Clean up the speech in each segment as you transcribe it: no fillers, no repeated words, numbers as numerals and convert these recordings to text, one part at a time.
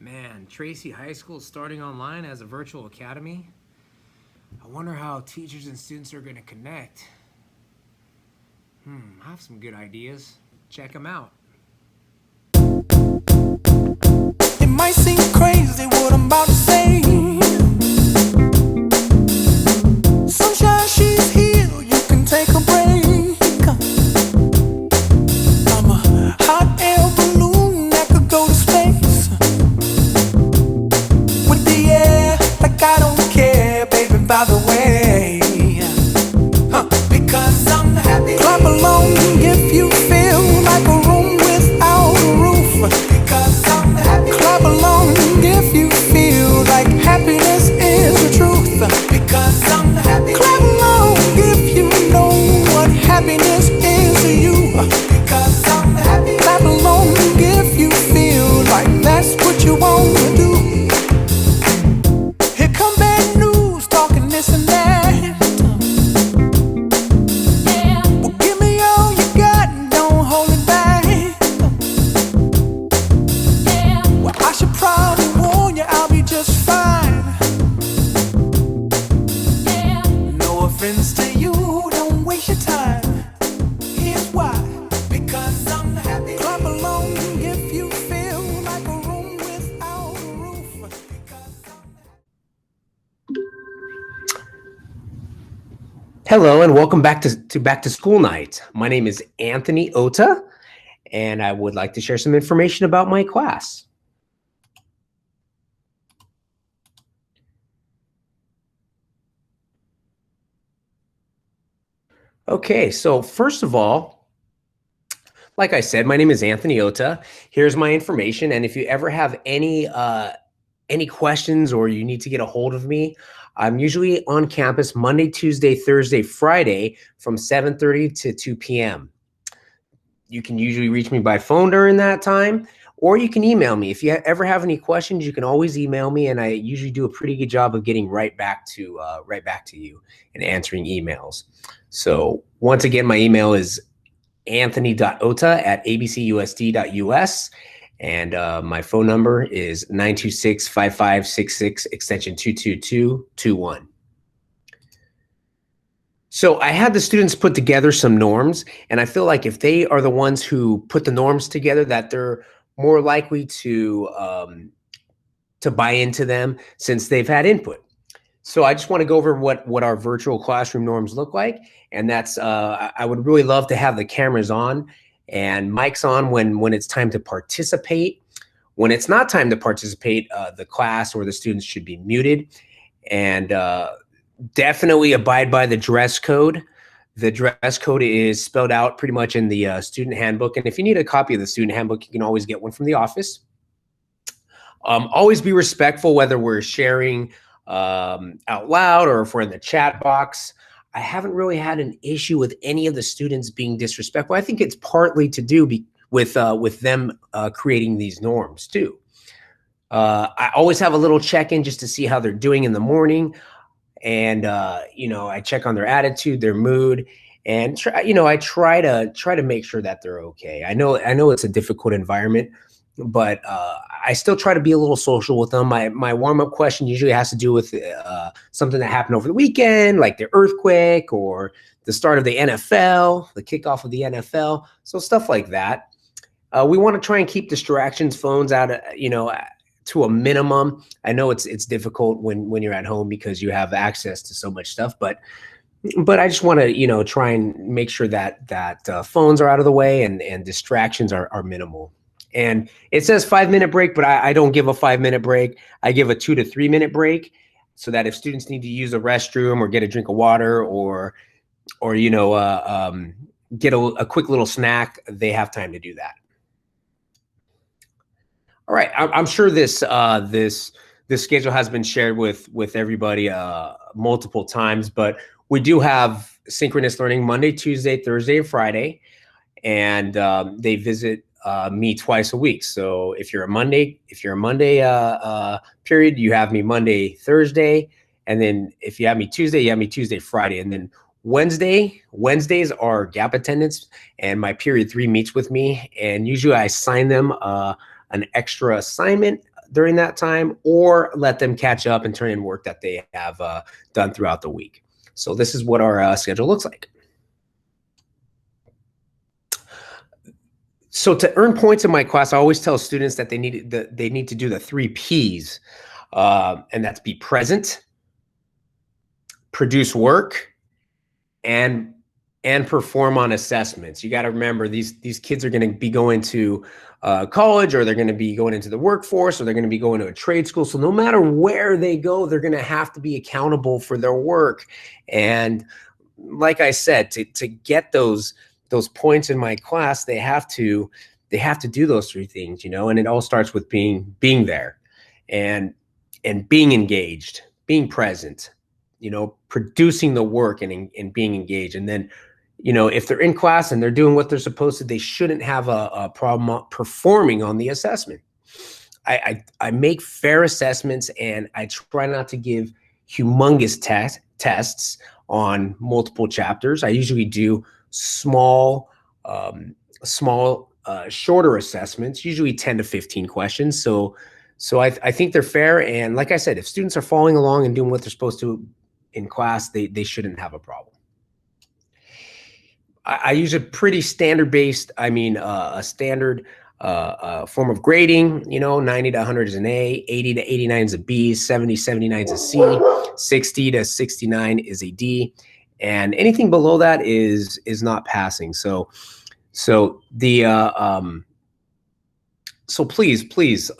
Man, Tracy High School is starting online as a virtual academy. I wonder how teachers and students are going to connect. I have some good ideas. Check them out. It might seem crazy what I'm about to say. Sunshine, she's here, you can take a break. I'm a hot air balloon that could go to space. With the air, like I don't care, baby, by the way. Because I'm happy. Clap along if you feel like a room without a roof. Because I'm happy. Clap along if you feel like happiness is the truth. Because I'm happy. Clap along if you know what happiness is to you. Because I'm happy. Clap along if you feel like that's what you want to do. Here come bad news, talking this and that. Well, give me all you got and don't hold it back. Well, I should probably warn you, I'll be just fine. No offense to you, don't waste your time. Here's why. Because I'm happy. Clap along if you feel like a room without a roof. Because I'm Hello and welcome back to Back to School Night. My name is Anthony Ota, and I would like to share some information about my class. Okay, so first of all, like I said, my name is Anthony Ota. Here's my information, and if you ever have any questions or you need to get a hold of me, I'm usually on campus Monday, Tuesday, Thursday, Friday from 7:30 to 2 p.m. You can usually reach me by phone during that time, or you can email me. If you ever have any questions, you can always email me, and I usually do a pretty good job of getting right back to you and answering emails. So once again, my email is anthony.ota@abcusd.us. And my phone number is 926-5566 extension 22221. So I had the students put together some norms, and I feel like if they are the ones who put the norms together, that they're more likely to buy into them since they've had input. So I just want to go over what our virtual classroom norms look like, and that's I would really love to have the cameras on and mics on when it's time to participate. When it's not time to participate, the class or the students should be muted, and definitely abide by the dress code. The dress code is spelled out pretty much in the student handbook, and if you need a copy of the student handbook, you can always get one from the office. Always be respectful whether we're sharing out loud or if we're in the chat box. I haven't really had an issue with any of the students being disrespectful. I think it's partly to do with them creating these norms too. I always have a little check-in just to see how they're doing in the morning, and I check on their attitude, their mood, and I try to make sure that they're okay. I know it's a difficult environment, but I still try to be a little social with them. My warm-up question usually has to do with something that happened over the weekend, like the earthquake or the start of the NFL, the kickoff of the NFL, so stuff like that. We want to try and keep distractions, phones out, to a minimum. I know it's difficult when you're at home because you have access to so much stuff, but I just want to try and make sure that phones are out of the way and distractions are minimal. And it says 5-minute break, but I don't give a 5-minute break. I give a 2 to 3 minute break, so that if students need to use the restroom or get a drink of water or get a quick little snack, they have time to do that. All right, I'm sure this schedule has been shared with everybody multiple times, but we do have synchronous learning Monday, Tuesday, Thursday, and Friday, and they visit me twice a week. So if you're a Monday period, you have me Monday, Thursday, and then if you have me Tuesday, you have me Tuesday, Friday, and then Wednesdays are gap attendance, and my period 3 meets with me, and usually I assign them an extra assignment during that time, or let them catch up and turn in work that they have done throughout the week. So this is what our schedule looks like. So to earn points in my class, I always tell students that they need to do the 3 Ps, and that's be present, produce work, and perform on assessments. You got to remember these kids are going to be going to college, or they're going to be going into the workforce, or they're going to be going to a trade school. So no matter where they go, they're going to have to be accountable for their work. And like I said, to get those points in my class, they have to do those 3 things, and it all starts with being there, and being engaged, being present, producing the work and being engaged. And then, if they're in class and they're doing what they're supposed to, they shouldn't have a problem performing on the assessment. I make fair assessments, and I try not to give humongous tests on multiple chapters. I usually do small, shorter assessments, usually 10 to 15 questions. So I think they're fair. And like I said, if students are following along and doing what they're supposed to in class, they shouldn't have a problem. I use a pretty standard-based, a standard form of grading. 90 to 100 is an A, 80 to 89 is a B, 70, 79 is a C, 60 to 69 is a D, and anything below that is not passing. So please,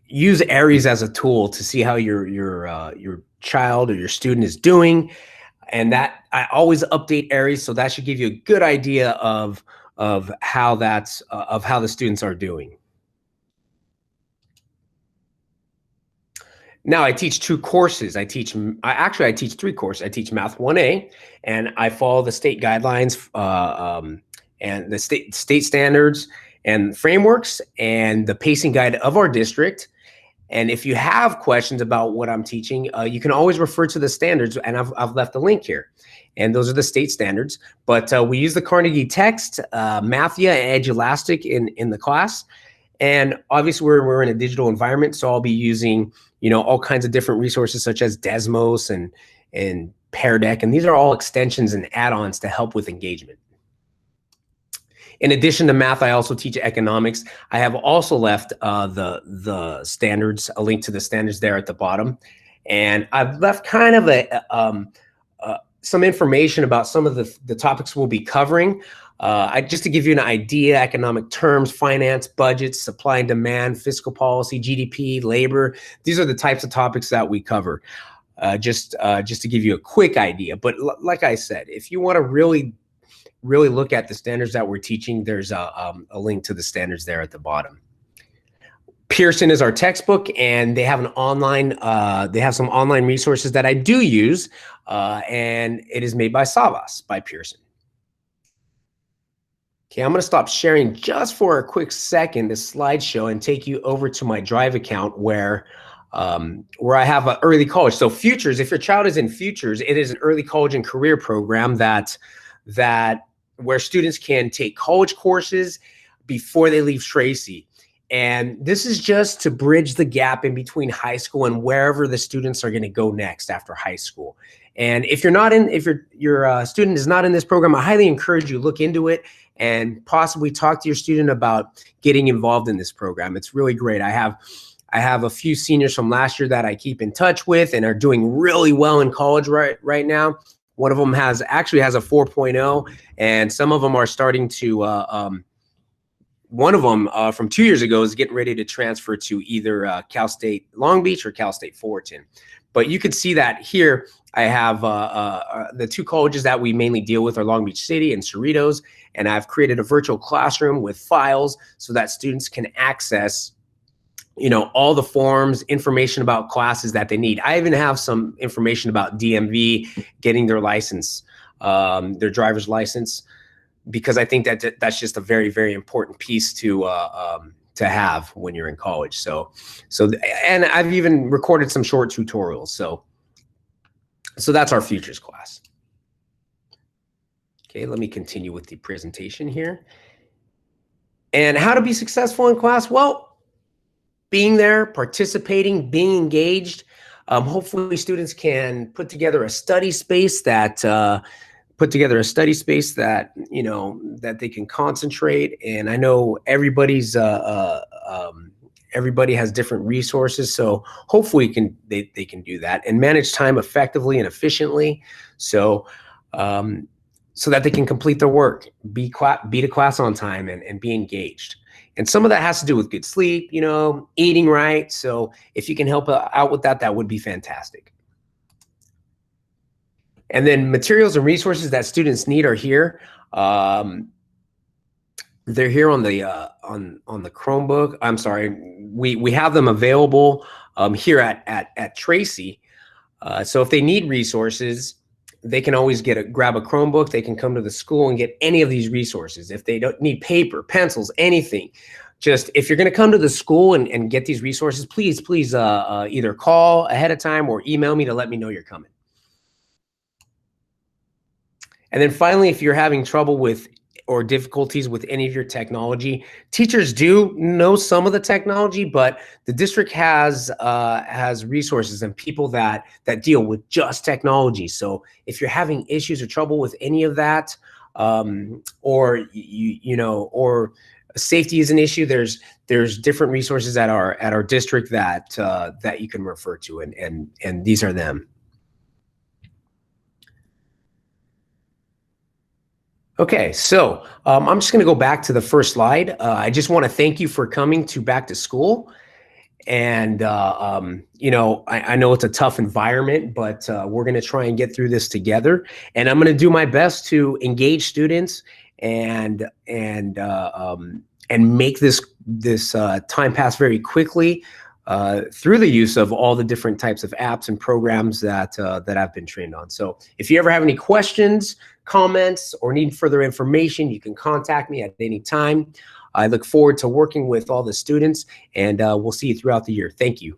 use Aries as a tool to see how your child or your student is doing. And that I always update Aries, so that should give you a good idea of how the students are doing. Now I teach 2 courses. I teach 3 courses. I teach Math 1A, and I follow the state guidelines and the state standards and frameworks and the pacing guide of our district. And if you have questions about what I'm teaching, you can always refer to the standards, and I've left a link here. And those are the state standards. But we use the Carnegie text, Mathia, and Edulastic in the class. And obviously, we're in a digital environment, so I'll be using all kinds of different resources such as Desmos and Pear Deck, and these are all extensions and add-ons to help with engagement. In addition to math, I also teach economics. I have also left the standards, a link to the standards there at the bottom. And I've left kind of some information about some of the topics we'll be covering. Just to give you an idea: economic terms, finance, budgets, supply and demand, fiscal policy, GDP, labor. These are the types of topics that we cover. Just to give you a quick idea. But like I said, if you want to really look at the standards that we're teaching, there's a link to the standards there at the bottom. Pearson is our textbook, and they have an online, they have some online resources that I do use, and it is made by Savas, by Pearson. Okay, I'm going to stop sharing just for a quick second this slideshow and take you over to my Drive account where I have an early college. So Futures, if your child is in Futures, it is an early college and career program where students can take college courses before they leave Tracy. And this is just to bridge the gap in between high school and wherever the students are going to go next after high school. And if your student is not in this program, I highly encourage you to look into it and possibly talk to your student about getting involved in this program. It's really great. I have a few seniors from last year that I keep in touch with and are doing really well in college right now. One of them actually has a 4.0, and some of them are starting to, one of them from 2 years ago is getting ready to transfer to either Cal State Long Beach or Cal State Fullerton. But you could see that here. I have the 2 colleges that we mainly deal with are Long Beach City and Cerritos, and I've created a virtual classroom with files so that students can access all the forms, information about classes that they need. I even have some information about DMV, getting their license, their driver's license, because I think that's just a very, very important piece to have when you're in college. And I've even recorded some short tutorials. So that's our Futures class. Okay, let me continue with the presentation here. And how to be successful in class? Well, being there, participating, being engaged. Hopefully students can put together a study space that you know, that they can concentrate. And I know everybody has different resources, so hopefully they can do that and manage time effectively and efficiently, so so that they can complete their work, be to class on time, and be engaged. And some of that has to do with good sleep, you know, eating right. So if you can help out with that, that would be fantastic. And then materials and resources that students need are here. They're here on the Chromebook. I'm sorry, we have them available here at Tracy. So if they need resources, they can always grab a Chromebook. They can come to the school and get any of these resources. If they don't need paper, pencils, anything, just if you're going to come to the school and get these resources, please either call ahead of time or email me to let me know you're coming. And then finally, if you're having trouble with or difficulties with any of your technology, teachers do know some of the technology, but the district has resources and people that deal with just technology. So if you're having issues or trouble with any of that, or you know, or safety is an issue, there's different resources at our district that you can refer to, and these are them. Okay, so I'm just going to go back to the first slide. I just want to thank you for coming to Back to School. And, you know, I know it's a tough environment, but we're going to try and get through this together. And I'm going to do my best to engage students and make this time pass very quickly through the use of all the different types of apps and programs that I've been trained on. So if you ever have any questions, comments, or need further information, you can contact me at any time. I look forward to working with all the students, and we'll see you throughout the year. Thank you.